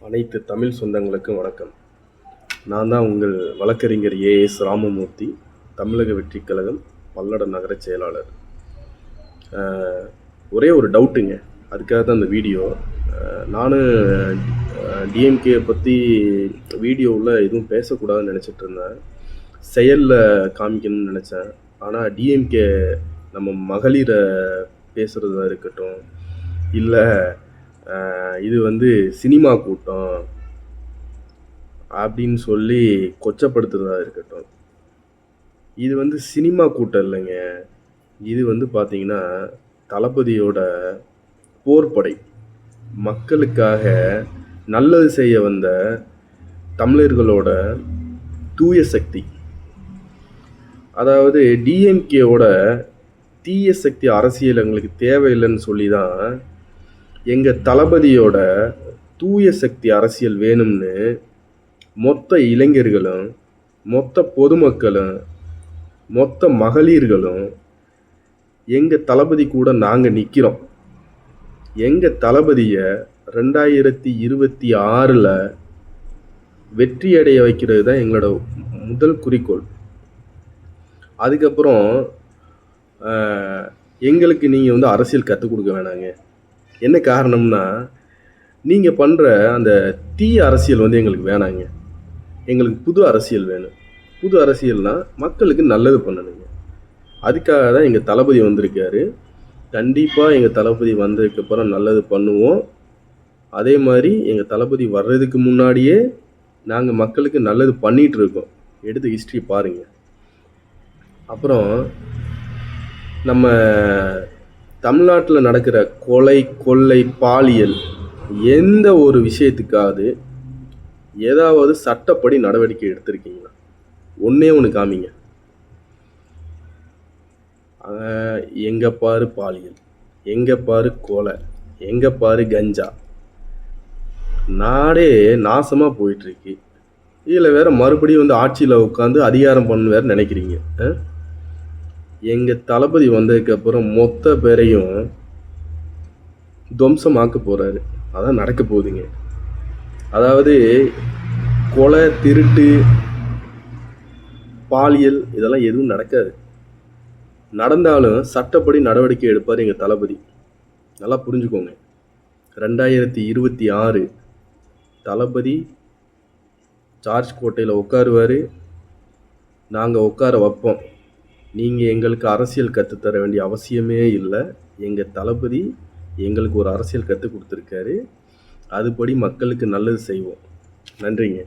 அனைத்து தமிழ் சொந்தங்களுக்கும் வணக்கம். நான் தான் உங்கள் வழக்கறிஞர் ஏஎஸ் ராமமூர்த்தி, தமிழக வெற்றிக் கழகம் பல்லட நகர செயலாளர். ஒரே ஒரு டவுட்டுங்க, அதுக்காக தான் இந்த வீடியோ. நானும் டிஎம்கே பற்றி வீடியோவில் எதுவும் பேசக்கூடாதுன்னு நினச்சிட்டு இருந்தேன், செயலில் காமிக்கணும்னு நினச்சேன். ஆனால் டிஎம்கே நம்ம மகளிரை பேசுகிறதா இருக்கட்டும், இல்லை இது சினிமா கூட்டம் அப்படின்னு சொல்லி கொச்சப்படுத்துறதா இருக்கட்டும், இது சினிமா கூட்டம் இல்லைங்க. இது பார்த்தீங்கன்னா தளபதியோட போர்ப்படை, மக்களுக்காக நல்லது செய்ய வந்த தமிழர்களோட தூய சக்தி. அதாவது டிஎம்கேவோட தீய சக்தி அரசியல் எங்களுக்கு தேவையில்லைன்னு சொல்லி தான் எங்கள் தளபதியோட தூய சக்தி அரசியல் வேணும்னு மொத்த இளைஞர்களும், மொத்த பொதுமக்களும், மொத்த மகளிர்களும் எங்கள் தளபதி கூட நாங்கள் நிற்கிறோம். எங்கள் தளபதியை 2026 வெற்றி அடைய வைக்கிறது தான் எங்களோட முதல் குறிக்கோள். அதுக்கப்புறம் எங்களுக்கு நீங்கள் அரசியல் கற்றுக் கொடுக்க வேணாங்க. என்ன காரணம்னா, நீங்கள் பண்ணுற அந்த தீய அரசியல் எங்களுக்கு வேணாங்க. எங்களுக்கு புது அரசியல் வேணும். புது அரசியல்னால் மக்களுக்கு நல்லது பண்ணணுங்க. அதுக்காக தான் எங்கள் தளபதி வந்திருக்காரு. கண்டிப்பாக எங்கள் தளபதி வந்ததுக்கப்புறம் நல்லது பண்ணுவோம். அதே மாதிரி எங்கள் தளபதி வர்றதுக்கு முன்னாடியே நாங்கள் மக்களுக்கு நல்லது பண்ணிகிட்ருக்கோம். எடுத்து ஹிஸ்ட்ரி பாருங்கள். அப்புறம் நம்ம தமிழ்நாட்டில் நடக்கிற கொலை, கொள்ளை, பாலியல் எந்த ஒரு விஷயத்துக்காவது ஏதாவது சட்டப்படி நடவடிக்கை எடுத்திருக்கீங்களா? ஒன்றே ஒன்று காமிங்க. எங்கே பாரு பாலியல், எங்கே பாரு கொலை, எங்கே பாரு கஞ்சா, நாடே நாசமாக போயிட்டுருக்கு. இதில் வேறு மறுபடியும் ஆட்சியில் உட்காந்து அதிகாரம் பண்ணு வேறு நினைக்கிறீங்க. எங்கள் தளபதி வந்ததுக்கப்புறம் மொத்த பேரையும் துவம்சமாக்க போகிறாரு. அதான் நடக்க போகுதுங்க. அதாவது கொலை, திருட்டு, பாலியல் இதெல்லாம் எதுவும் நடக்காது. நடந்தாலும் சட்டப்படி நடவடிக்கை எடுப்பார் எங்கள் தளபதி. நல்லா புரிஞ்சுக்கோங்க. 2026 தளபதி ஜார்ஜ் கோட்டையில் உட்காருவார். நாங்கள் உட்கார வைப்போம். நீங்கள் எங்களுக்கு அரசியல் கற்றுத்தர வேண்டிய அவசியமே இல்லை. எங்கள் தளபதி எங்களுக்கு ஒரு அரசியல் கற்றுக் கொடுத்துருக்காரு. அதுபடி மக்களுக்கு நல்லது செய்வோம். நன்றிங்க.